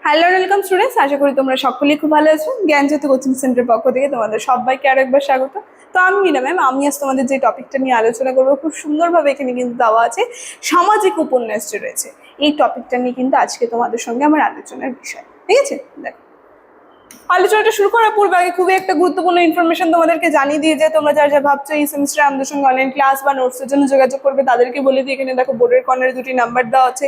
Hello welcome students, আশা করি তোমরা সকলেই খুব ভালো আছো। জ্ঞানজ্যোতি কোচিং সেন্টারের পক্ষ থেকে তোমাদের সবাইকে আরেকবার স্বাগত। তো আমি মিনা ম্যাম, আমি আজ তোমাদের যে টপিকটা নিয়ে আলোচনা করবো খুব সুন্দরভাবে এখানে কিন্তু দেওয়া আছে, সামাজিক উপন্যাস যে রয়েছে এই টপিকটা নিয়ে কিন্তু আজকে তোমাদের সঙ্গে আমার আলোচনার বিষয়। ঠিক আছে, দেখো আলোচনাটা শুরু করার পূর্বে আগে খুবই একটা গুরুত্বপূর্ণ ইনফরমেশন তোমাদেরকে জানিয়ে দিয়ে যে তোমরা যা ভাবছো এই সেমিস্টারে আমাদের সঙ্গে অনলাইন ক্লাস বা নোটসের জন্য যোগাযোগ করবে তাদেরকে বলে দিই, এখানে দেখো বোর্ডের কর্নারে দুটি নাম্বার দেওয়া আছে,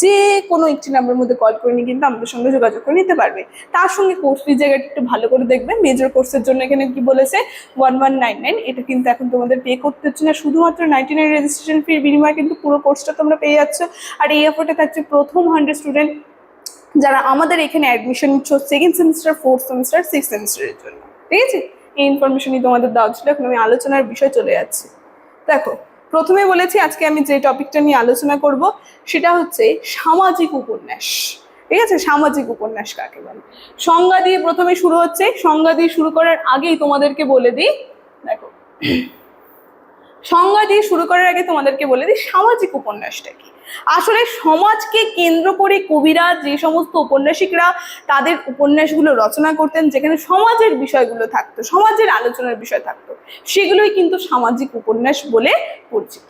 যে কোনো একটি নাম্বারের মধ্যে কল করে নিয়ে কিন্তু আমাদের সঙ্গে যোগাযোগ করে নিতে পারবে। তার সঙ্গে কোর্স ফি জায়গাটা একটু ভালো করে দেখবে। মেজর কোর্সের জন্য এখানে কি বলেছে 1199, এটা কিন্তু এখন তোমাদের পে করতে হচ্ছে না, শুধুমাত্র 99 রেজিস্ট্রেশন ফির বিনিময়ে কিন্তু পুরো কোর্সটা তোমরা পেয়ে যাচ্ছ। আর এই অফারটা থাকছে প্রথম 100 স্টুডেন্ট যারা আমাদের এখানে অ্যাডমিশন নিচ্ছ second semester, fourth semester, six সেমিস্টারের জন্য। ঠিক আছে, এই ইনফরমেশনই তোমাদের দেওয়া ছিল। এখন আমি আলোচনার বিষয় চলে যাচ্ছি। দেখো, প্রথমে বলেছি আজকে আমি যে টপিকটা নিয়ে আলোচনা করব সেটা হচ্ছে সামাজিক উপন্যাস। ঠিক আছে, সামাজিক উপন্যাস কাকে বলে সংজ্ঞা দিয়ে প্রথমে শুরু হচ্ছে। সংজ্ঞা দিয়ে শুরু করার আগেই তোমাদেরকে বলে দিই, দেখো সংজ্ঞা দিয়ে শুরু করার আগে তোমাদেরকে বলে দিই সামাজিক উপন্যাসটা কি। আসলে সমাজকে কেন্দ্র করে কবিরা, যে সমস্ত উপন্যাসিকরা তাদের উপন্যাসগুলো রচনা করতেন, যেখানে সমাজের বিষয়গুলো থাকতো, সমাজের আলোচনার বিষয় থাকতো, সেগুলোই কিন্তু সামাজিক উপন্যাস বলে পরিচিত।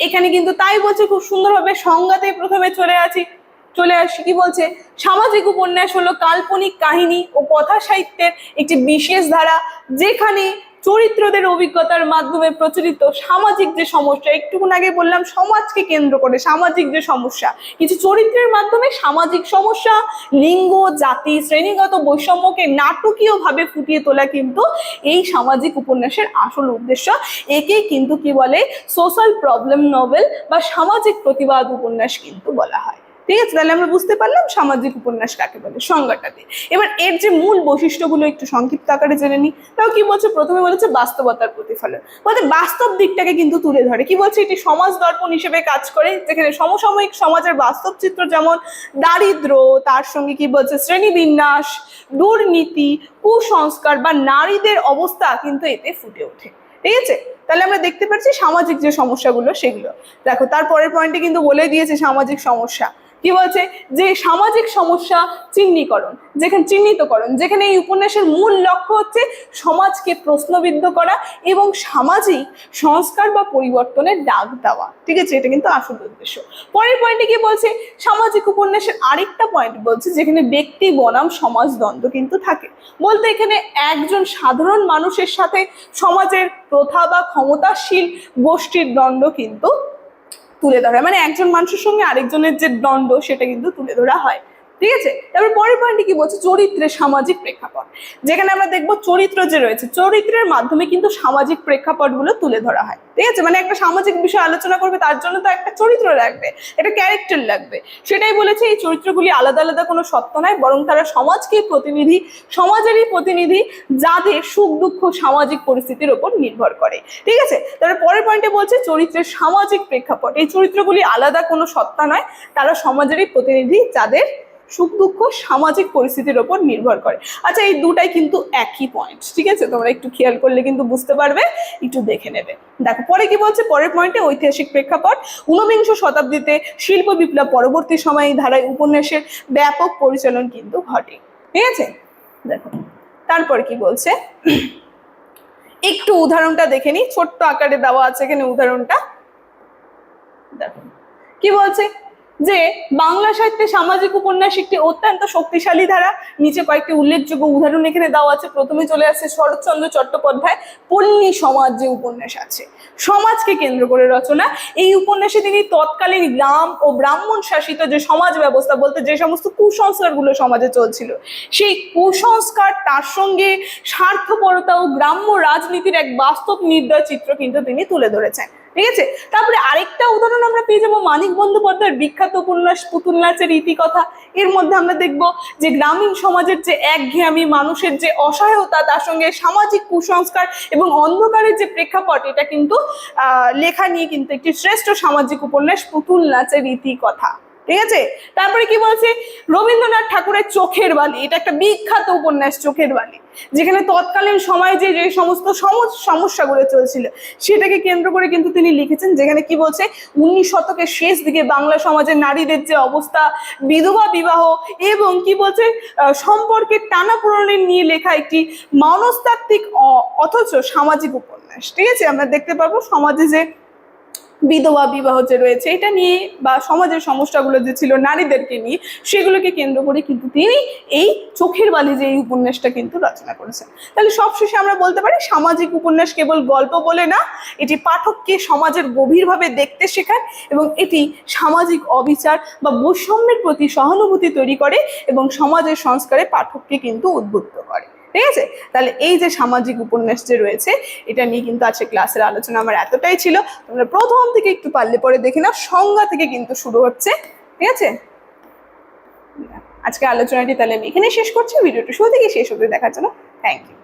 এখানে কিন্তু তাই বলছে খুব সুন্দরভাবে, সংজ্ঞাতে প্রথমে চলে আসি কি বলছে, সামাজিক উপন্যাস হলো কাল্পনিক কাহিনী ও কথা সাহিত্যের একটি বিশেষ ধারা, যেখানে চরিত্রদের অভিজ্ঞতার মাধ্যমে প্রচলিত সামাজিক যে সমস্যা, একটুক্ষণ আগে বললাম সমাজকে কেন্দ্র করে সামাজিক যে সমস্যা, কিছু চরিত্রের মাধ্যমে সামাজিক সমস্যা, লিঙ্গ, জাতি, শ্রেণীগত বৈষম্যকে নাটকীয়ভাবে ফুটিয়ে তোলা কিন্তু এই সামাজিক উপন্যাসের আসল উদ্দেশ্য। একেই কিন্তু কি বলে, সোশ্যাল প্রবলেম নভেল বা সামাজিক প্রতিবাদ উপন্যাস কিন্তু বলা হয়। ঠিক আছে, তাহলে আমরা বুঝতে পারলাম সামাজিক উপন্যাস কাকে বলে সংজ্ঞাটাতে। এবার এর যে মূল বৈশিষ্ট্যগুলো একটু সংক্ষিপ্ত আকারে জেনে নিই। তাও কি বলছে, প্রথমে বলেছে বাস্তবতার প্রতিফলন, বলতে বাস্তব দিকটাকে কিন্তু তুলে ধরে। কি বলছে, এটি সমাজ দর্পণ হিসেবে কাজ করে, যেখানে সমসাময়িক সমাজের বাস্তব চিত্র যেমন দারিদ্র, তার সঙ্গে কি বলছে শ্রেণীবিন্যাস, দুর্নীতি, কুসংস্কার বা নারীদের অবস্থা কিন্তু এতে ফুটে ওঠে। ঠিক আছে, তাহলে আমরা দেখতে পাচ্ছি সামাজিক যে সমস্যাগুলো সেগুলো। দেখো, তারপরের পয়েন্টে কিন্তু বলে দিয়েছে সামাজিক সমস্যা কি বলছে, যে সামাজিক সমস্যা চিহ্নিতকরণ, যেখানে এই উপন্যাসের মূল লক্ষ্য হচ্ছে সমাজকে প্রশ্নবিদ্ধ করা এবং সামাজিক সংস্কার বা পরিবর্তনের ডাক দেওয়া। ঠিক আছে, এটা কিন্তু আসল উদ্দেশ্য। পরের পয়েন্টে কি বলছে, সামাজিক উপন্যাসের আরেকটা পয়েন্ট বলছে যেখানে ব্যক্তি বনাম সমাজ দ্বন্দ্ব কিন্তু থাকে, বলতে এখানে একজন সাধারণ মানুষের সাথে সমাজের প্রথা বা ক্ষমতাশীল গোষ্ঠীর দ্বন্দ্ব কিন্তু তুলে ধরা, মানে একজন মানুষের সঙ্গে আরেকজনের যে দ্বন্দ্ব সেটা কিন্তু তুলে ধরা হয়। ঠিক আছে, তারপর পরের পয়েন্টে কি বলছে, চরিত্রের সামাজিক প্রেক্ষাপট, যেখানে আমরা দেখবো চরিত্র যে রয়েছে, চরিত্রের মাধ্যমে কিন্তু সামাজিক প্রেক্ষাপটগুলো তুলে ধরা হয়। ঠিক আছে, মানে একটা সামাজিক বিষয় আলোচনা করবে তার জন্য তো একটা চরিত্র লাগবে, একটা ক্যারেক্টার লাগবে। সেটাই বলেছে, এই চরিত্রগুলি আলাদা আলাদা কোনো সত্য নয়, বরং তারা সমাজেরই প্রতিনিধি, যাদের সুখ দুঃখ সামাজিক পরিস্থিতির উপর নির্ভর করে। ঠিক আছে, তারপর পরের পয়েন্টে বলছে চরিত্রের সামাজিক প্রেক্ষাপট, এই চরিত্রগুলি আলাদা কোনো সত্তা নয়, তারা সমাজেরই প্রতিনিধি, যাদের সুখ দুঃখ সামাজিক পরিস্থিতির উপর নির্ভর করে। আচ্ছা, এই দুটাই কিন্তু একই পয়েন্ট। ঠিক আছে, তোমরা একটু খেয়াল করলে কিন্তু বুঝতে পারবে, একটু দেখে নেবে। দেখো পরে কি বলছে, পরের পয়েন্টে ঐতিহাসিক প্রেক্ষাপট, ঊনবিংশ শতাব্দীতে শিল্প বিপ্লব পরবর্তী সময়ে ধারায় উপন্যাসের ব্যাপক পরিচালন কিন্তু ঘটে। ঠিক আছে, দেখো তারপর কি বলছে, একটু উদাহরণটা দেখে নি, ছোট্ট আকারে দেওয়া আছে এখানে উদাহরণটা। দেখো কি বলছে, যে বাংলা সাহিত্যে সামাজিক উপন্যাস একটি অত্যন্ত শক্তিশালী ধারা। নিচে কয়েকটি উল্লেখযোগ্য উদাহরণ এখানে দেওয়া আছে। প্রথমে চলে আসছে শরৎচন্দ্র চট্টোপাধ্যায় পল্লী সমাজ যে উপন্যাস আছে, সমাজকে কেন্দ্র করে রচনা। এই উপন্যাসে তিনি তৎকালীন গ্রাম ও ব্রাহ্মণ শাসিত যে সমাজ ব্যবস্থা, বলতে যে সমস্ত কুসংস্কারগুলো সমাজে চলছিল, সেই কুসংস্কার, তার সঙ্গে স্বার্থপরতা ও গ্রাম্য রাজনীতির এক বাস্তব নির্দয় চিত্র কিন্তু তিনি তুলে ধরেছেন। ঠিক আছে, তারপরে আরেকটা উদাহরণ আমরা পেয়ে যাবো মানিক বন্দ্যোপাধ্যায়ের বিখ্যাত উপন্যাস পুতুল নাচের ইতিকথা। এর মধ্যে আমরা দেখবো যে গ্রামীণ সমাজের যে একঘেয়েমি, মানুষের যে অসহায়তা, তার সঙ্গে সামাজিক কুসংস্কার এবং অন্ধকারের যে প্রেক্ষাপট, এটা কিন্তু লেখা নিয়ে কিন্তু একটি শ্রেষ্ঠ সামাজিক উপন্যাস পুতুল নাচের ইতিকথা। ঠিক আছে। তারপরে কি বলছে, রবীন্দ্রনাথ ঠাকুরের চোখের বালি, এটা একটা বিখ্যাত উপন্যাস চোখের বালি, যেখানে তৎকালীন সময়ে যে যে সমস্ত সমস্যাগুলো চলছিল সেটাকে কেন্দ্র করে কিন্তু তিনি লিখেছেন। যেখানে কি বলছে, 19 শতকের শেষ দিকে বাংলা সমাজের নারীদের যে অবস্থা, বিধবা বিবাহ এবং কি বলছে সম্পর্কের টানাপোড়েন নিয়ে লেখা একটি মনস্তাত্ত্বিক অথচ সামাজিক উপন্যাস। ঠিক আছে, আমরা দেখতে পাবো সমাজে যে বিধবা বিবাহ যে রয়েছে এটা নিয়ে বা সমাজের সমস্যাগুলো যে ছিল নারীদেরকে নিয়ে, সেগুলোকে কেন্দ্র করে কিন্তু তিনি এই চোখের বালি যে এই উপন্যাসটা কিন্তু রচনা করেছেন। তাহলে সবশেষে আমরা বলতে পারি সামাজিক উপন্যাস কেবল গল্প বলে না, এটি পাঠককে সমাজের গভীরভাবে দেখতে শেখায় এবং এটি সামাজিক অবিচার বা বৈষম্যের প্রতি সহানুভূতি তৈরি করে এবং সমাজের সংস্কারে পাঠককে কিন্তু উদ্বুদ্ধ করে। ঠিক আছে, তাহলে এই যে সামাজিক উপন্যাস যে রয়েছে এটা নিয়ে কিন্তু আজকে ক্লাসের আলোচনা আমার এতটাই ছিল। তোমরা প্রথম থেকে একটু পারলে পরে দেখে নাও, সংজ্ঞা থেকে কিন্তু শুরু হচ্ছে। ঠিক আছে, আজকে আলোচনাটি তাহলে আমি এখানে শেষ করছি। ভিডিওটি শুরু থেকে শেষ অবধি দেখার জন্য থ্যাংক ইউ।